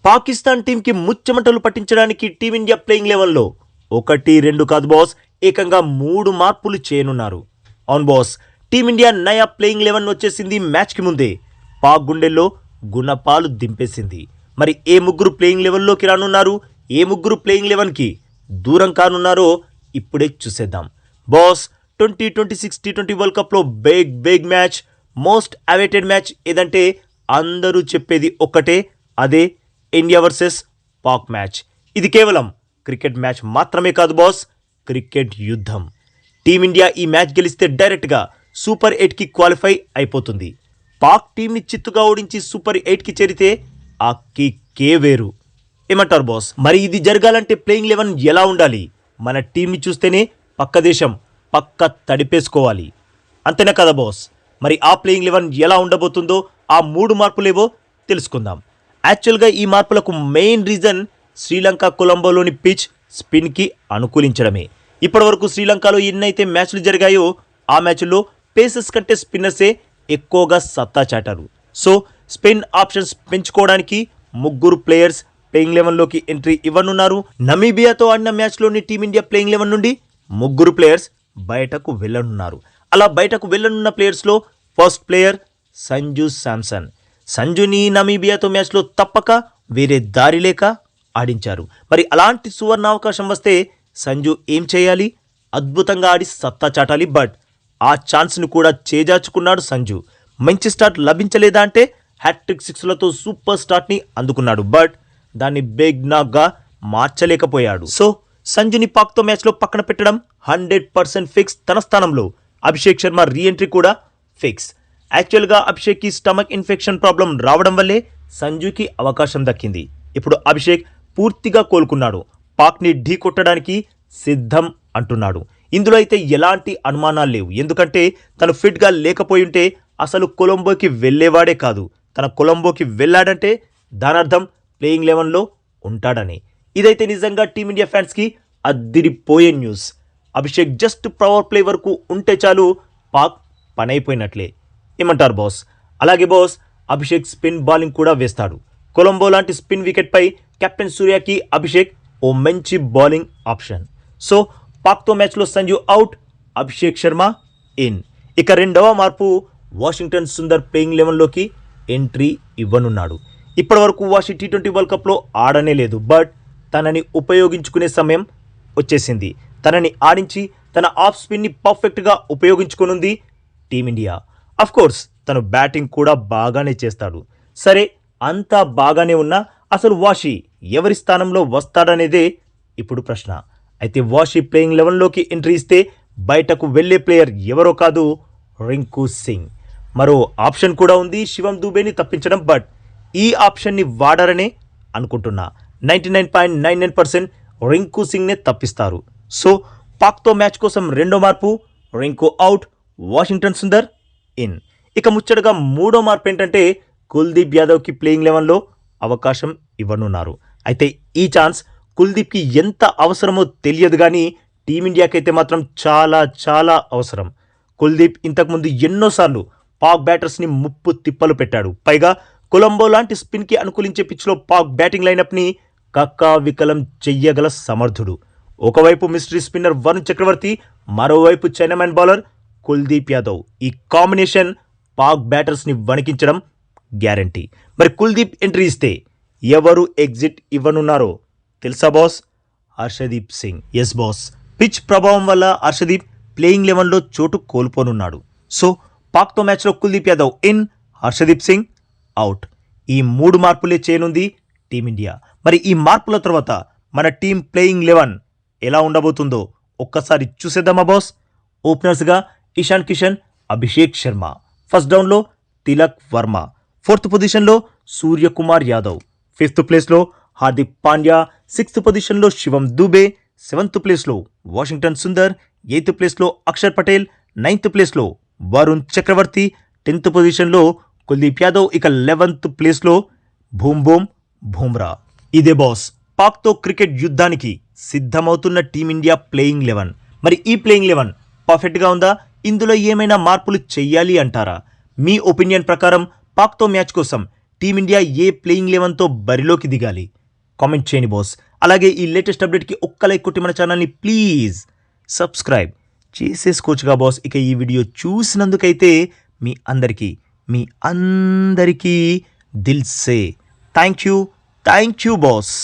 పాకిస్తాన్ టీంకి ముచ్చెమటలు పట్టించడానికి team India playing లెవెల్లో 1-2 కాదు బాస్, ఏకంగా 3 మార్పులు చేయనున్నారు. అవును బాస్, టీమిండియా నయా ప్లేయింగ్ లెవెన్ వచ్చేసింది. మ్యాచ్కి ముందే పాక్ గుండెల్లో గుణపాలు దింపేసింది. మరి ఏ ముగ్గురు ప్లేయింగ్ లెవెల్లోకి రానున్నారు, ఏ ముగ్గురు ప్లేయింగ్ లెవెన్కి దూరం కానున్నారో ఇప్పుడే చూసేద్దాం. బాస్, 2026 టీ20 వరల్డ్ కప్లో big match, most awaited match ఏదంటే అందరూ చెప్పేది ఒక్కటే, అదే ఇండియా వర్సెస్ పాక్ మ్యాచ్. ఇది కేవలం క్రికెట్ మ్యాచ్ మాత్రమే కాదు బాస్, క్రికెట్ యుద్ధం. టీమిండియా ఈ మ్యాచ్ గెలిస్తే డైరెక్ట్గా సూపర్ 8కి క్వాలిఫై అయిపోతుంది. పాక్ టీంని చిత్తుగా ఓడించి సూపర్ 8కి చేరితే ఆ కిక్కే వేరు. ఏమంటారు బాస్? మరి ఇది జరగాలంటే ప్లేయింగ్ లెవెన్ ఎలా ఉండాలి? మన టీంని చూస్తేనే పక్క దేశం పక్క తడిపేసుకోవాలి, అంతేనా కదా బాస్? మరి ఆ ప్లేయింగ్ లెవెన్ ఎలా ఉండబోతుందో, ఆ 3 మార్పులేవో తెలుసుకుందాం. యాక్చువల్గా ఈ మార్పులకు మెయిన్ రీజన్ శ్రీలంక కొలంబోలోని పిచ్ స్పిన్కి అనుకూలించడమే. ఇప్పటివరకు శ్రీలంకలో ఎన్నైతే మ్యాచ్లు జరిగాయో ఆ మ్యాచ్ల్లో పేసర్స్ కంటే స్పిన్నర్సే ఎక్కువగా సత్తా చాటారు. సో స్పిన్ ఆప్షన్స్ పెంచుకోవడానికి 3 ప్లేయర్స్ ప్లేయింగ్ లెవెన్లోకి ఎంట్రీ ఇవ్వనున్నారు. నమీబియాతో ఆడిన మ్యాచ్లోని టీమిండియా ప్లేయింగ్ లెవెన్ నుండి 3 ప్లేయర్స్ బయటకు వెళ్ళనున్నారు. అలా బయటకు వెళ్ళనున్న ప్లేయర్స్లో ఫస్ట్ ప్లేయర్ సంజు శాంసన్. సంజుని నమీబియాతో మ్యాచ్లో తప్పక వేరే దారి లేక ఆడించారు. మరి అలాంటి సువర్ణ అవకాశం వస్తే సంజు ఏం చేయాలి? అద్భుతంగా ఆడి సత్తా చాటాలి. బట్ ఆ ఛాన్స్ని కూడా చేజార్చుకున్నాడు సంజు. మంచి స్టార్ట్ లభించలేదా అంటే హ్యాట్రిక్ 6లతో సూపర్ స్టార్ట్ని అందుకున్నాడు. బట్ దాన్ని బిగ్ నాక్గా మార్చలేకపోయాడు. సో సంజుని పాక్తో మ్యాచ్లో పక్కన పెట్టడం 100% ఫిక్స్. తన స్థానంలో అభిషేక్ శర్మ రీఎంట్రీ కూడా ఫిక్స్. యాక్చువల్గా అభిషేక్కి స్టమక్ ఇన్ఫెక్షన్ ప్రాబ్లం రావడం వల్లే సంజుకి అవకాశం దక్కింది. ఇప్పుడు అభిషేక్ పూర్తిగా కోలుకున్నాడు, పాక్ని ఢీ కొట్టడానికి సిద్ధం అంటున్నాడు. ఇందులో అయితే ఎలాంటి అనుమానాలు లేవు. ఎందుకంటే తను ఫిట్గా లేకపోయింటే అసలు కొలంబోకి వెళ్ళేవాడే కాదు. తన కొలంబోకి వెళ్ళాడంటే దానర్థం ప్లేయింగ్ లెవెన్లో ఉంటాడని. ఇదైతే నిజంగా టీమిండియా ఫ్యాన్స్కి అద్దిరిపోయే news. Abhishek just power play వరకు ఉంటే చాలు, పాక్ పనైపోయినట్లే. ఏమంటారు బాస్? అలాగే బాస్, అభిషేక్ స్పిన్ బౌలింగ్ కూడా వేస్తాడు. కొలంబో లాంటి స్పిన్ వికెట్పై కెప్టెన్ సూర్యకి అభిషేక్ ఓ మంచి బౌలింగ్ ఆప్షన్. సో పాక్తో మ్యాచ్లో సంజు అవుట్, అభిషేక్ శర్మ ఇన్. ఇక రెండవ మార్పు, వాషింగ్టన్ సుందర్ ప్లేయింగ్ లెవెన్లోకి ఎంట్రీ ఇవ్వనున్నాడు. ఇప్పటివరకు వాషి టీ20 వరల్డ్ కప్లో ఆడనే లేదు. బట్ తనని ఉపయోగించుకునే సమయం వచ్చేసింది. తనని ఆడించి తన ఆఫ్ స్పిన్ని పర్ఫెక్ట్గా ఉపయోగించుకునుంది టీమిండియా. అఫ్కోర్స్ తను బ్యాటింగ్ కూడా బాగానే చేస్తాడు. సరే, అంతా బాగానే ఉన్నా అసలు వాషి ఎవరి స్థానంలో వస్తాడనేదే ఇప్పుడు ప్రశ్న. అయితే వాషి ప్లేయింగ్ లెవెన్లోకి ఎంట్రీ ఇస్తే బయటకు వెళ్లే ప్లేయర్ ఎవరో కాదు, రింకు సింగ్. మరో ఆప్షన్ కూడా ఉంది, శివం దూబేని తప్పించడం. బట్ ఈ ఆప్షన్ని వాడారనే అనుకుంటున్నా. 99.99% రింకు సింగ్నే తప్పిస్తారు. సో పాక్తో మ్యాచ్ కోసం రెండో మార్పు, Rinku out, Washington Sundar in. ఇక ముచ్చటగా మూడో మార్పు ఏంటంటే కుల్దీప్ యాదవ్కి ప్లేయింగ్ లెవెన్లో అవకాశం ఇవ్వనున్నారు. అయితే ఈ ఛాన్స్ కుల్దీప్కి ఎంత అవసరమో తెలియదు కానీ టీమిండియాకైతే మాత్రం చాలా అవసరం. కుల్దీప్ ఇంతకుముందు ఎన్నోసార్లు పాక్ బ్యాటర్స్ని ముప్పు తిప్పలు పెట్టాడు. పైగా కొలంబో లాంటి స్పిన్కి అనుకూలించే పిచ్లో పాక్ బ్యాటింగ్ లైనప్ని కక్కా వికలం చెయ్యగల సమర్థుడు. ఒకవైపు మిస్టరీ స్పిన్నర్ వరుణ్ చక్రవర్తి, మరోవైపు చైనామెన్ బౌలర్ కుల్దీప్ యాదవ్. ఈ కాంబినేషన్ పాక్ బ్యాటర్స్ని వణికించడం గ్యారంటీ. మరి కుల్దీప్ ఎంట్రీ ఇస్తే ఎవరు ఎగ్జిట్ ఇవ్వనున్నారో తెలుసా boss? Harshdeep Singh. Yes boss, pitch ప్రభావం వల్ల హర్షదీప్ ప్లేయింగ్ లెవెన్లో చోటు కోల్పోనున్నాడు. సో పాక్తో మ్యాచ్లో కుల్దీప్ యాదవ్ ఇన్, హర్షదీప్ సింగ్ అవుట్. ఈ 3 మార్పులే చేయనుంది టీమిండియా. మరి ఈ మార్పుల తర్వాత మన టీం ప్లేయింగ్ లెవెన్ ఎలా ఉండబోతుందో ఒక్కసారి చూసేద్దామా బాస్? ఓపెనర్స్గా ఇషాన్ కిషన్, అభిషేక్ శర్మ. ఫస్ట్ డౌన్లో తిలక్ వర్మ. ఫోర్త్ పొజిషన్లో సూర్యకుమార్ యాదవ్. ఫిఫ్త్ ప్లేస్లో హార్దిక్ పాండ్యా. సిక్స్త్ పొజిషన్లో శివం దూబే. సెవెంత్ ప్లేస్లో వాషింగ్టన్ సుందర్. ఎయిత్ ప్లేస్లో అక్షర్ పటేల్. నైన్త్ ప్లేస్లో వరుణ్ చక్రవర్తి. 10th పొజిషన్లో కుల్దీప్ యాదవ్. ఇక 11th ప్లేస్లో బూమ్రా. ఇదే బాస్ పాక్తో క్రికెట్ యుద్ధానికి సిద్ధమవుతున్న టీమిండియా ప్లేయింగ్ లెవెన్. మరి ఈ ప్లేయింగ్ లెవెన్ పర్ఫెక్ట్గా ఉందా? ఇందులో ఏమైనా మార్పులు చెయ్యాలి అంటారా? మీ ఒపీనియన్ ప్రకారం పాక్తో మ్యాచ్ కోసం టీమిండియా ఏ ప్లేయింగ్ 11తో బరిలోకి దిగాలి కామెంట్ చేయండి బాస్. అలాగే ఈ లేటెస్ట్ అప్డేట్కి ఒక్క లైక్ కొట్టి మన ఛానల్ని ప్లీజ్ సబ్స్క్రైబ్ చేసేసుకోవచ్చుగా బాస్. ఇక ఈ వీడియో చూసినందుకైతే మీ అందరికీ దిల్ సే థ్యాంక్ యూ బాస్.